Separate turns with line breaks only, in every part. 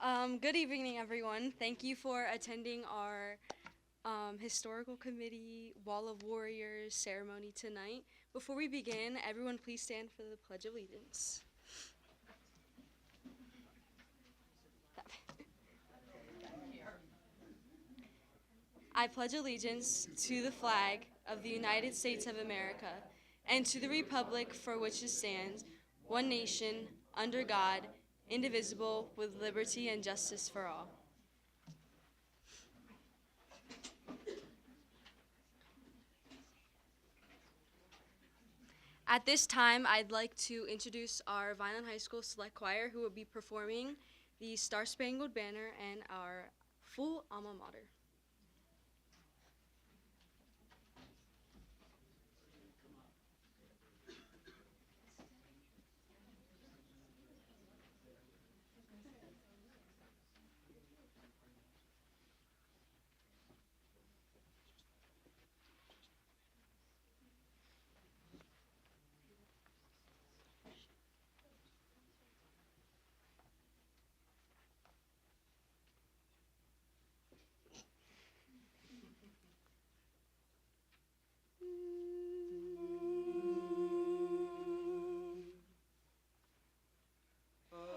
Good evening, everyone. Thank you for attending our Historical Committee Wall of Warriors ceremony tonight. Before we begin, everyone please stand for the Pledge of Allegiance. I pledge allegiance to the flag of the United States of America and to the republic for which it stands, one nation, under God, indivisible, with liberty and justice for all. At this time, I'd like to introduce our Vineland High School Select Choir, who will be performing the Star Spangled Banner and our full alma mater.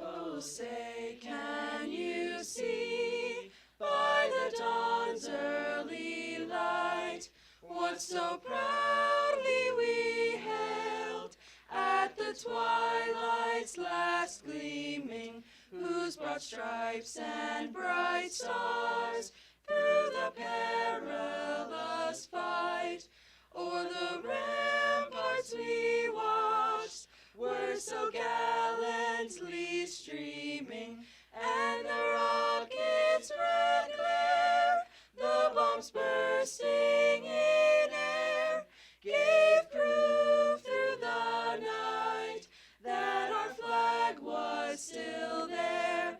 Oh, say, can you see by the dawn's early light what so proudly we hailed at the twilight's last gleaming, whose broad stripes and bright stars through the perilous fight o'er the ramparts we watched were so gallantly streaming, and the rocket's red glare, the bombs bursting in air, gave proof through the night that our flag was still there.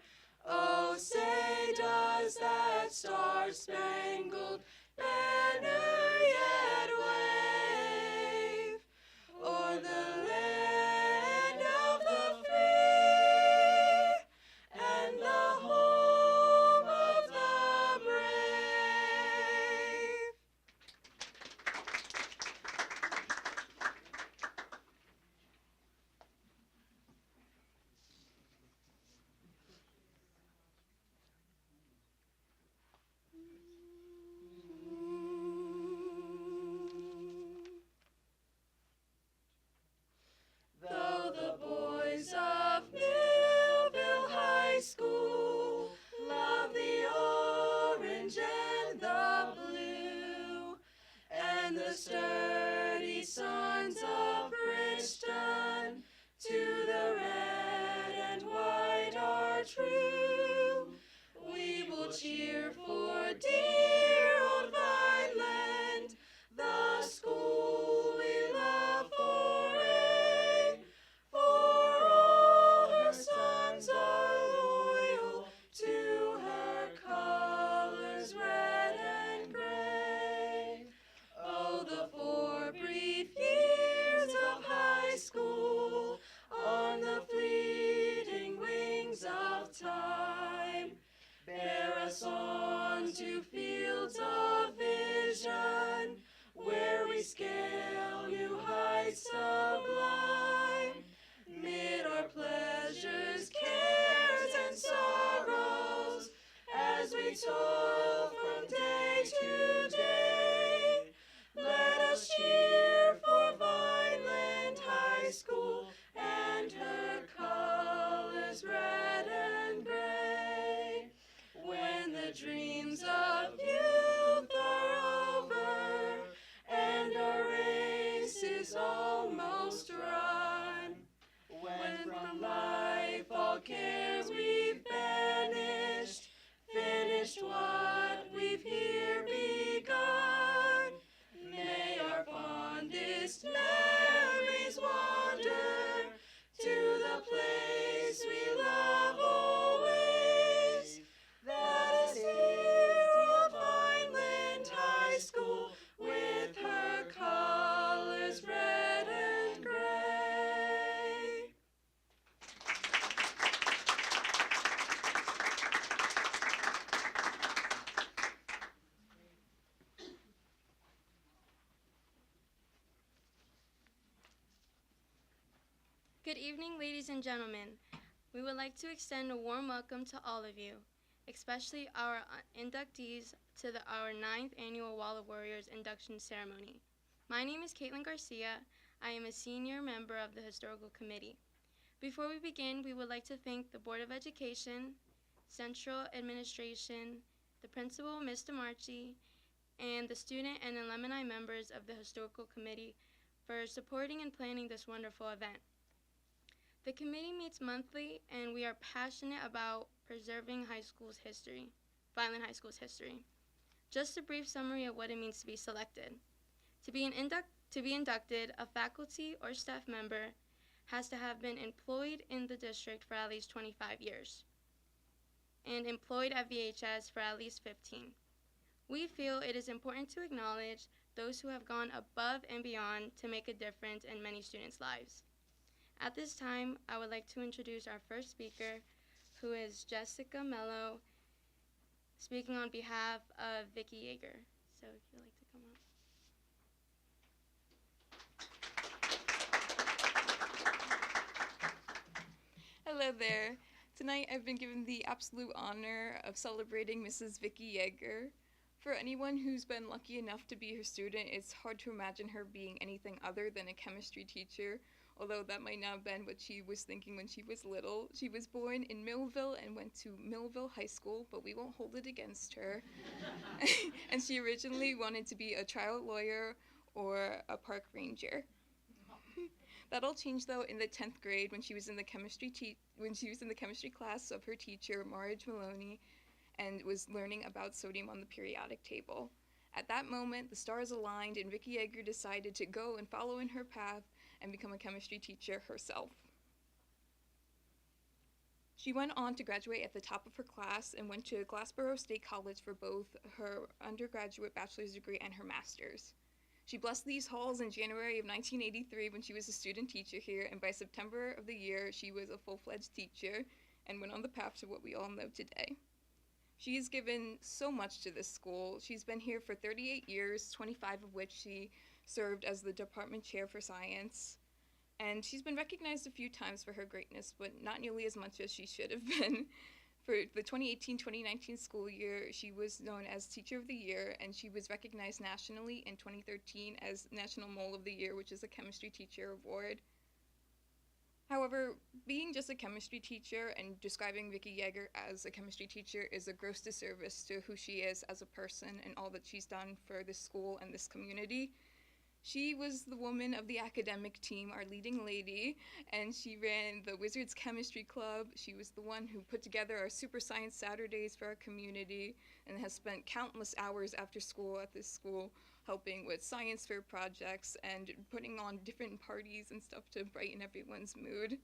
Oh, say, does that star-spangled banner yet wave o'er the land of the free and the home of the brave? Though the boys of Millville High School love the orange and the blue, and the sturdy sons of Princeton to the red and white are true, we will cheer for dear old Vineland, the school we love for all her sons are loyal to her colors red and gray. Oh, the 4 brief years of high school on the fleeting wings of time bear us on to fields of vision where we scale new heights sublime. Mid our pleasures, cares, and sorrows, as we toil from day to day, let us cheer for Vineland High School and her colors red and gray. When the dreams of youth are over and our race is almost run, when from life all cares we've banished, finished what we've here begun,
Good evening, ladies and gentlemen. We would like to extend a warm welcome to all of you, especially our inductees to our 9th annual Wall of Warriors induction ceremony. My name is Caitlin Garcia. I am a senior member of the Historical Committee. Before we begin, we would like to thank the Board of Education, Central Administration, the principal, Ms. DeMarchi, and the student and alumni members of the Historical Committee for supporting and planning this wonderful event. The committee meets monthly, and we are passionate about preserving Vineland High School's history. Just a brief summary of what it means to be selected. To be inducted, a faculty or staff member has to have been employed in the district for at least 25 years and employed at VHS for at least 15. We feel it is important to acknowledge those who have gone above and beyond to make a difference in many students' lives. At this time, I would like to introduce our first speaker, who is Jessica Mello, speaking on behalf of Vicki Yeager. So if you'd like to come up.
Hello there. Tonight I've been given the absolute honor of celebrating Mrs. Vicki Yeager. For anyone who's been lucky enough to be her student, it's hard to imagine her being anything other than a chemistry teacher, although that might not have been what she was thinking when she was little. She was born in Millville and went to Millville High School, but we won't hold it against her. And she originally wanted to be a trial lawyer or a park ranger. That all changed though in the 10th grade when she was in the chemistry class of her teacher, Marge Maloney, and was learning about sodium on the periodic table. At that moment, the stars aligned and Vicki Yeager decided to go and follow in her path and become a chemistry teacher herself. She went on to graduate at the top of her class and went to Glassboro State College for both her undergraduate bachelor's degree and her master's. She blessed these halls in January of 1983 when she was a student teacher here, and by September of the year, she was a full-fledged teacher and went on the path to what we all know today. She has given so much to this school. She's been here for 38 years, 25 of which she served as the department chair for science. And she's been recognized a few times for her greatness, but not nearly as much as she should have been. For the 2018-2019 school year, she was known as Teacher of the Year, and she was recognized nationally in 2013 as National Mole of the Year, which is a chemistry teacher award. However, being just a chemistry teacher and describing Vicki Yeager as a chemistry teacher is a gross disservice to who she is as a person and all that she's done for this school and this community. She was the woman of the academic team, our leading lady, and she ran the Wizards Chemistry Club. She was the one who put together our Super Science Saturdays for our community and has spent countless hours after school at this school helping with science fair projects and putting on different parties and stuff to brighten everyone's mood.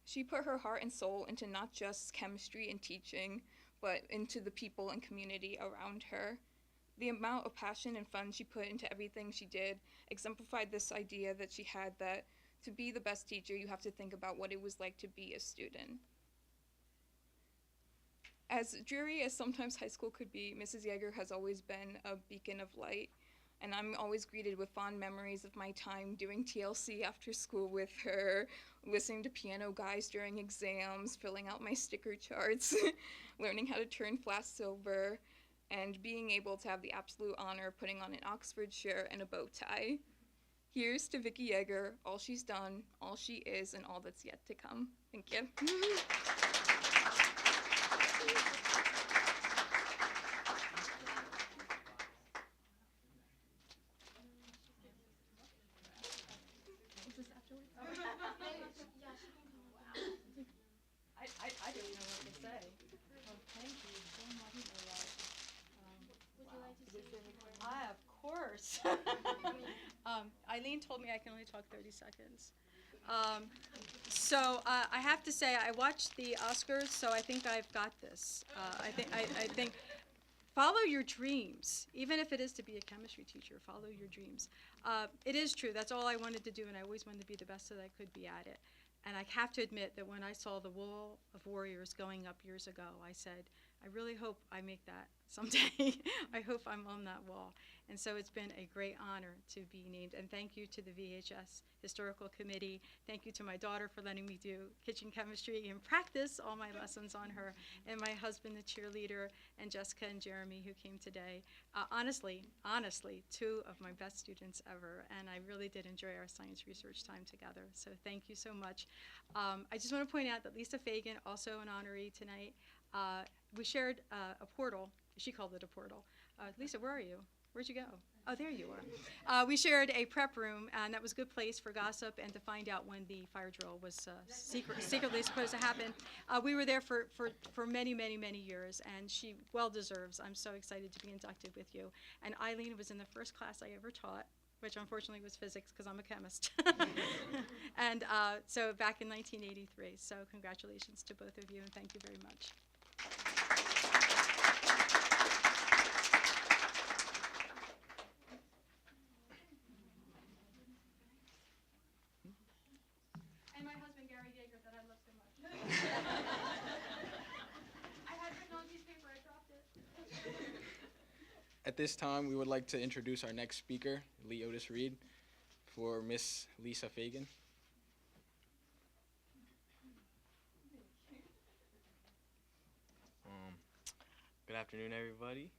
She put her heart and soul into not just chemistry and teaching, but into the people and community around her. The amount of passion and fun she put into everything she did exemplified this idea that she had that to be the best teacher, you have to think about what it was like to be a student. As dreary as sometimes high school could be, Mrs. Yeager has always been a beacon of light, and I'm always greeted with fond memories of my time doing TLC after school with her, listening to piano guys during exams, filling out my sticker charts, learning how to turn flat silver, and being able to have the absolute honor of putting on an Oxford shirt and a bow tie. Here's to Vicki Yeager, all she's done, all she is, and all that's yet to come. Thank you.
I don't know what to say. Well, thank you so much for that.
Would you like to say
Of course. Eileen told me I can only talk 30 seconds. So I have to say I watched the Oscars, so I think I've got this. I think follow your dreams, even if it is to be a chemistry teacher. Follow your dreams. It is true. That's all I wanted to do, and I always wanted to be the best that I could be at it. And I have to admit that when I saw the Wall of Warriors going up years ago, I said, I really hope I make that someday. I hope I'm on that wall. And so it's been a great honor to be named. And thank you to the VHS Historical Committee. Thank you to my daughter for letting me do kitchen chemistry and practice all my lessons on her. And my husband, the cheerleader, and Jessica and Jeremy, who came today. Honestly, two of my best students ever. And I really did enjoy our science research time together. So thank you so much. I just want to point out that Lisa Fagan, also an honoree tonight, we shared a portal. She called it a portal. Lisa, where are you? Where'd you go? Oh, there you are. We shared a prep room, and that was a good place for gossip and to find out when the fire drill was secretly supposed to happen. We were there for many, many, many years, and she well deserves. I'm so excited to be inducted with you. And Eileen was in the first class I ever taught, which unfortunately was physics because I'm a chemist. And so back in 1983. So congratulations to both of you, and thank you very much. And my husband, Gary Yeager, that I love so much. I had written on a piece of paper, I dropped it.
At this time, we would like to introduce our next speaker, Leotis Reed, for Miss Lisa Fagan.
Good afternoon, everybody.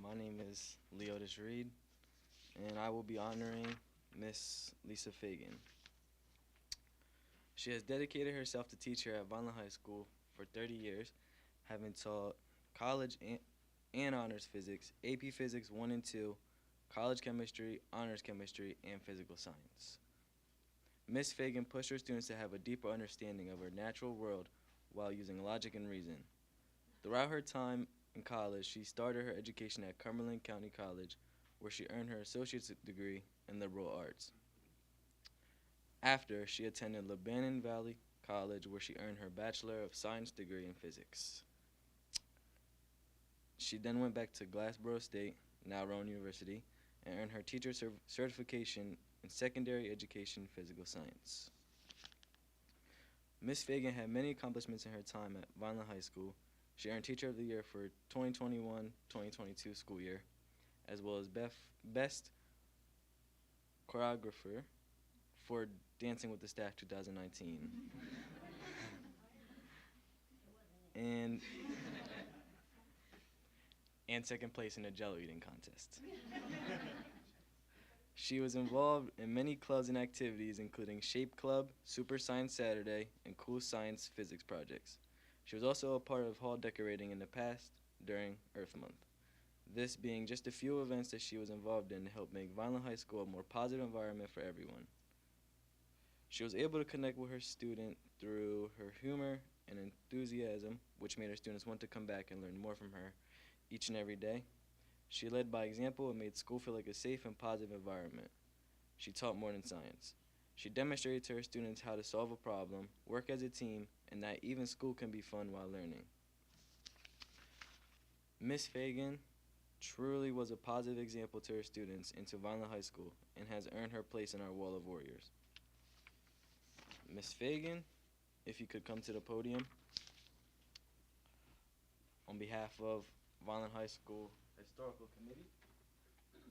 My name is Leotis Reed, and I will be honoring Miss Lisa Fagan. She has dedicated herself to teach here at Vineland High School for 30 years, having taught college and honors physics, AP Physics 1 and 2, college chemistry, honors chemistry, and physical science. Miss Fagan pushed her students to have a deeper understanding of our natural world while using logic and reason. Throughout her time in college, she started her education at Cumberland County College, where she earned her associate's degree in liberal arts. After, she attended Lebanon Valley College, where she earned her Bachelor of Science degree in physics. She then went back to Glassboro State, now Rowan University, and earned her teacher certification in secondary education physical science. Miss Fagan had many accomplishments in her time at Vineland High School. She earned Teacher of the Year for 2021-2022 school year, as well as Best Choreographer for Dancing with the Staff 2019. and second place in a Jello eating contest. She was involved in many clubs and activities, including Shape Club, Super Science Saturday, and Cool Science Physics projects. She was also a part of hall decorating in the past during Earth Month. This being just a few events that she was involved in to help make Vineland High School a more positive environment for everyone. She was able to connect with her student through her humor and enthusiasm, which made her students want to come back and learn more from her each and every day. She led by example and made school feel like a safe and positive environment. She taught more than science. She demonstrated to her students how to solve a problem, work as a team, and that even school can be fun while learning. Miss Fagan truly was a positive example to her students and to Vineland High School, and has earned her place in our wall of warriors. Miss Fagan, if you could come to the podium. On behalf of Vineland High School Historical Committee,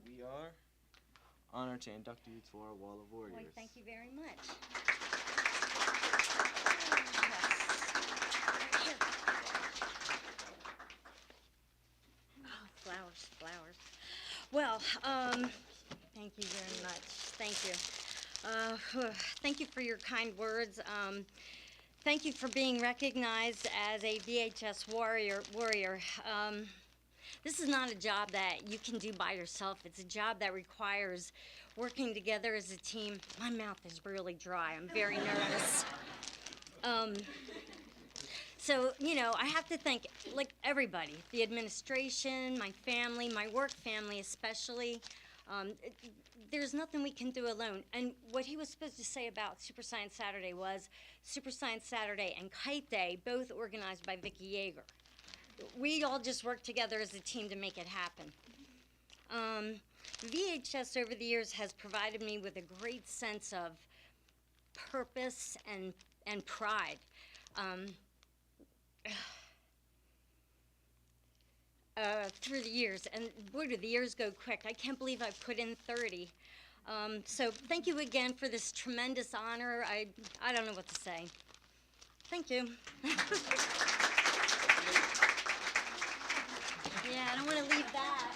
we are honored to induct you to our wall of warriors.
Boy, thank you very much. Oh, flowers, flowers. Well, thank you very much. Thank you. Thank you for your kind words. Thank you for being recognized as a VHS warrior. This is not a job that you can do by yourself. It's a job that requires working together as a team. My mouth is really dry. I'm very nervous. So, you know, I have to thank, like, everybody, the administration, my family, my work family especially. There's nothing we can do alone. And what he was supposed to say about Super Science Saturday was Super Science Saturday and Kite Day, both organized by Vicki Yeager. We all just work together as a team to make it happen. VHS over the years has provided me with a great sense of purpose and pride. through the years, and boy, do the years go quick. I can't believe I put in 30. So thank you again for this tremendous honor. I don't know what to say. Thank you. Yeah, I don't want to leave that.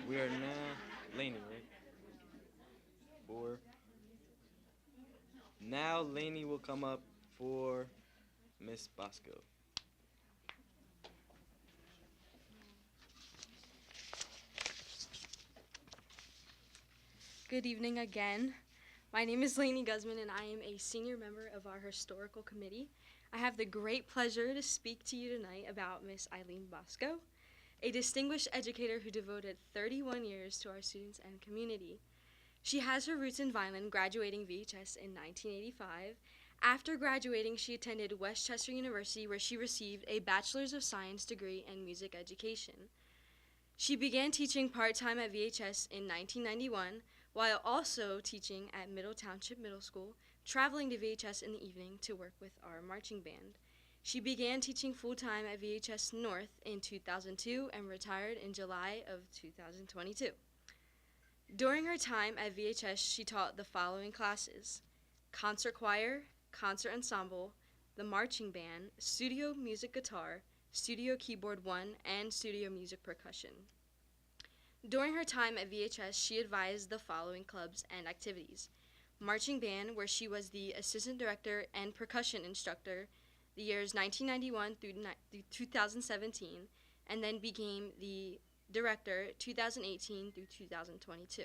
We are now Lainey, right? Now Lainey will come up for Miss Bosco.
Good evening again. My name is Lainey Guzman, and I am a senior member of our historical committee. I have the great pleasure to speak to you tonight about Miss Eileen Bosco, a distinguished educator who devoted 31 years to our students and community. She has her roots in Vineland, graduating VHS in 1985. After graduating, she attended Westchester University, where she received a Bachelor's of Science degree in music education. She began teaching part-time at VHS in 1991, while also teaching at Middle Township Middle School, traveling to VHS in the evening to work with our marching band. She began teaching full-time at VHS North in 2002 and retired in July of 2022. During her time at VHS, she taught the following classes: concert choir, concert ensemble, the marching band, studio music guitar, studio keyboard 1, and studio music percussion. During her time at VHS, she advised the following clubs and activities: marching band, where she was the assistant director and percussion instructor the years 1991 through 2017, and then became the director 2018 through 2022.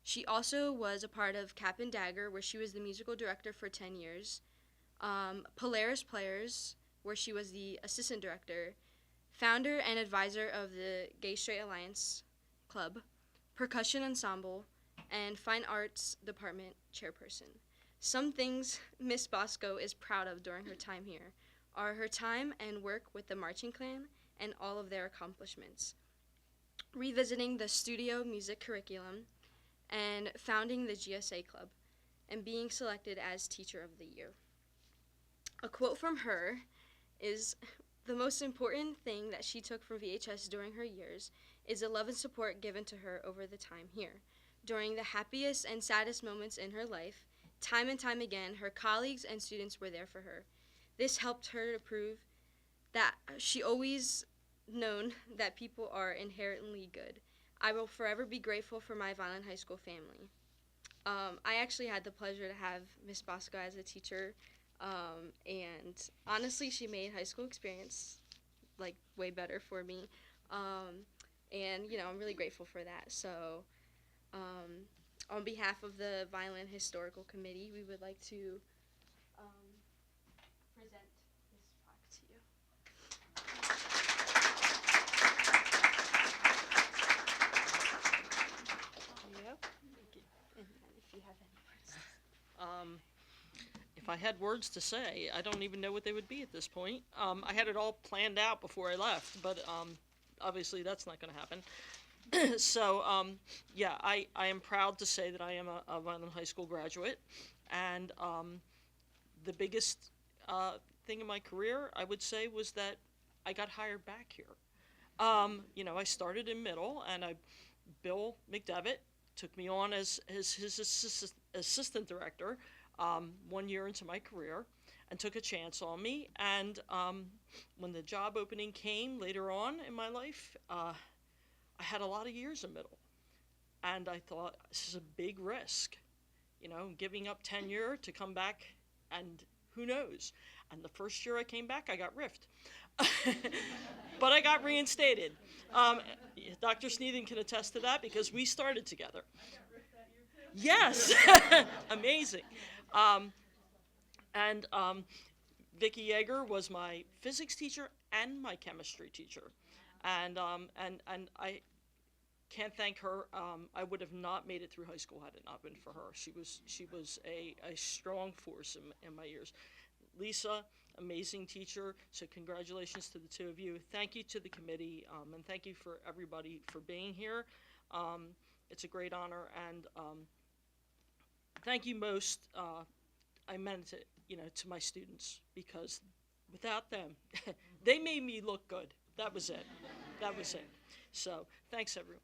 She also was a part of Cap and Dagger, where she was the musical director for 10 years, Polaris Players, where she was the assistant director, founder and advisor of the Gay Straight Alliance Club, percussion ensemble, and fine arts department chairperson. Some things Miss Bosco is proud of during her time here are her time and work with the marching clan and all of their accomplishments, revisiting the studio music curriculum, and founding the GSA Club, and being selected as Teacher of the Year. A quote from her is, "The most important thing that she took from VHS during her years is the love and support given to her over the time here. During the happiest and saddest moments in her life, time and time again, her colleagues and students were there for her. This helped her to prove that she always known that people are inherently good. I will forever be grateful for my Vineland High School family." I actually had the pleasure to have Miss Bosco as a teacher, and honestly, she made high school experience like way better for me, and you know, I'm really grateful for that. So on behalf of the Vineland Historical Committee, we would like to present this plaque to you. Yep. Thank you. And if you have any words.
If I had words to say, I don't even know what they would be at this point. I had it all planned out before I left, but obviously that's not going to happen. So, yeah, I am proud to say that I am a Vineland High School graduate, and the biggest thing in my career, I would say, was that I got hired back here. You know, I started in middle, and Bill McDevitt took me on as his assistant director 1 year into my career, and took a chance on me. And when the job opening came later on in my life, I had a lot of years in middle, and I thought, this is a big risk, you know, giving up tenure to come back, and who knows. And the first year I came back, I got riffed. But I got reinstated. Dr. Sneeden can attest to that, because we started together. Yes, amazing. Vicki Yeager was my physics teacher and my chemistry teacher. And I can't thank her. I would have not made it through high school had it not been for her. She was a strong force in my years. Lisa, amazing teacher. So congratulations to the two of you. Thank you to the committee, and thank you for everybody for being here. It's a great honor, and thank you most, I meant it, to my students, because without them, they made me look good. That was it. That was it. So, thanks, everyone.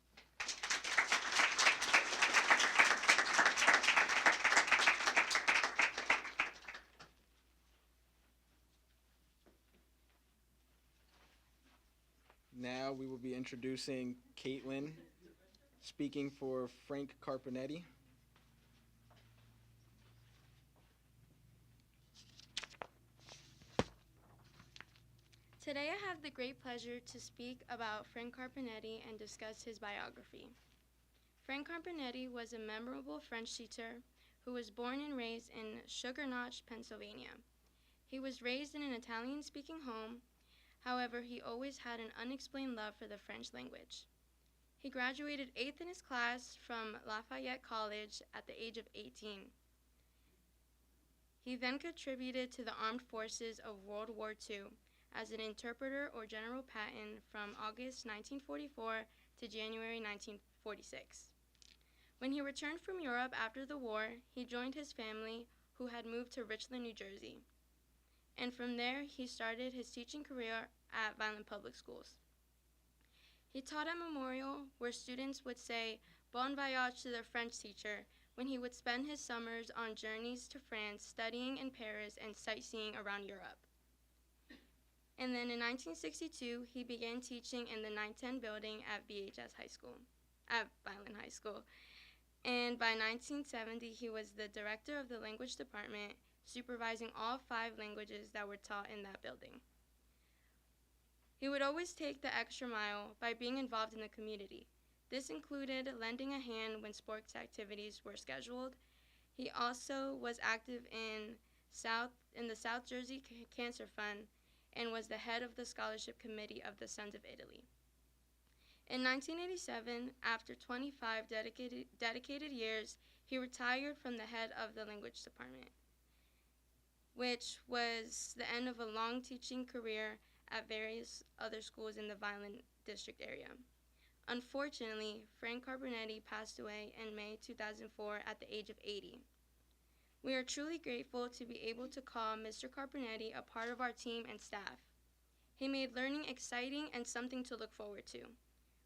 Now we will be introducing Caitlin, speaking for Frank Carpentetti.
Today I have the great pleasure to speak about Frank Carpentetti and discuss his biography. Frank Carpentetti was a memorable French teacher who was born and raised in Sugar Notch, Pennsylvania. He was raised in an Italian-speaking home. However, he always had an unexplained love for the French language. He graduated 8th in his class from Lafayette College at the age of 18. He then contributed to the armed forces of World War II as an interpreter or general patent from August 1944 to January 1946. When he returned from Europe after the war, he joined his family, who had moved to Richland, New Jersey. And from there, he started his teaching career at Vineland Public Schools. He taught at Memorial, where students would say bon voyage to their French teacher when he would spend his summers on journeys to France, studying in Paris and sightseeing around Europe. And then in 1962, he began teaching in the 910 building at Vineland High School. And by 1970, he was the director of the language department, supervising all 5 languages that were taught in that building. He would always take the extra mile by being involved in the community. This included lending a hand when sports activities were scheduled. He also was active in the South Jersey Cancer Fund and was the head of the scholarship committee of the Sons of Italy. In 1987, after 25 dedicated years, he retired from the head of the language department, which was the end of a long teaching career at various other schools in the Vineland district area. Unfortunately, Frank Carpentetti passed away in May 2004 at the age of 80. We are truly grateful to be able to call Mr. Carpentetti a part of our team and staff. He made learning exciting and something to look forward to.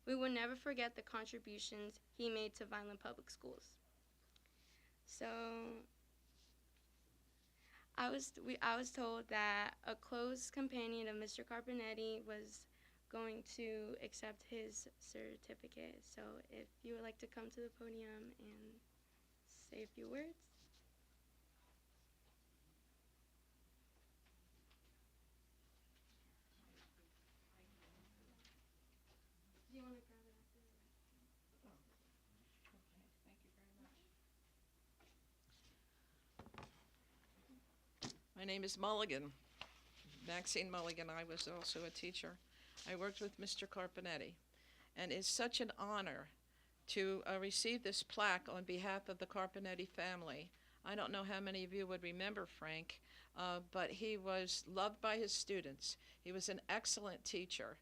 We will never forget the contributions he made to Vineland Public Schools. So, I was told that a close companion of Mr. Carpentetti was going to accept his certificate. So if you would like to come to the podium and say a few words. Do you want to grab it after?
My name is Mulligan, Maxine Mulligan. I was also a teacher. I worked with Mr. Carpentetti, and it's such an honor to receive this plaque on behalf of the Carpentetti family. I don't know how many of you would remember Frank, but he was loved by his students. He was an excellent teacher.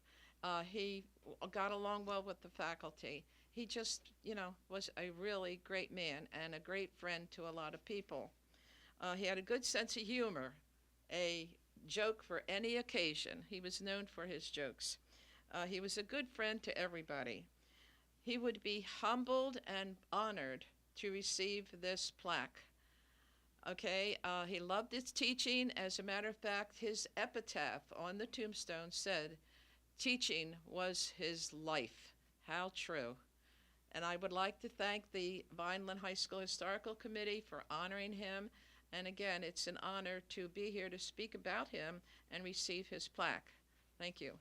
He got along well with the faculty. He just, was a really great man and a great friend to a lot of people. He had a good sense of humor, a joke for any occasion. He was known for his jokes. He was a good friend to everybody. He would be humbled and honored to receive this plaque. Okay, he loved his teaching. As a matter of fact, his epitaph on the tombstone said, "Teaching was his life." How true. And I would like to thank the Vineland High School Historical Committee for honoring him. And again, it's an honor to be here to speak about him and receive his plaque. Thank you.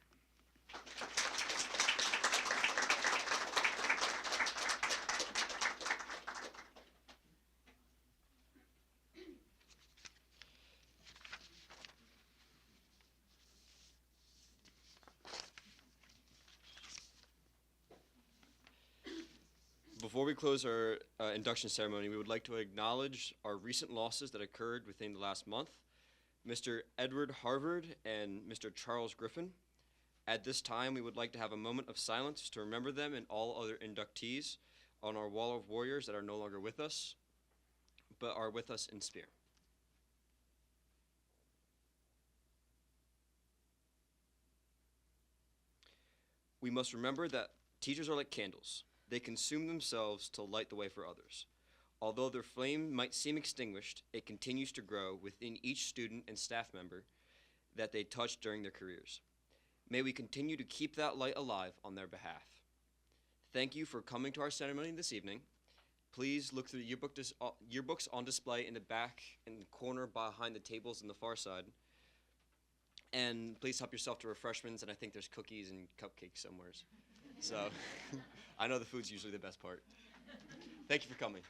Before we close our induction ceremony, we would like to acknowledge our recent losses that occurred within the last month. Mr. Edward Harvard and Mr. Charles Griffin. At this time, we would like to have a moment of silence to remember them and all other inductees on our wall of warriors that are no longer with us. but are with us in spirit. We must remember that teachers are like candles. They consume themselves to light the way for others. Although their flame might seem extinguished, it continues to grow within each student and staff member that they touch during their careers. May we continue to keep that light alive on their behalf. Thank you for coming to our ceremony this evening. Please look through the yearbooks on display in the back in the corner behind the tables on the far side. And please help yourself to refreshments, and I think there's cookies and cupcakes somewhere. So I know the food's usually the best part. Thank you for coming.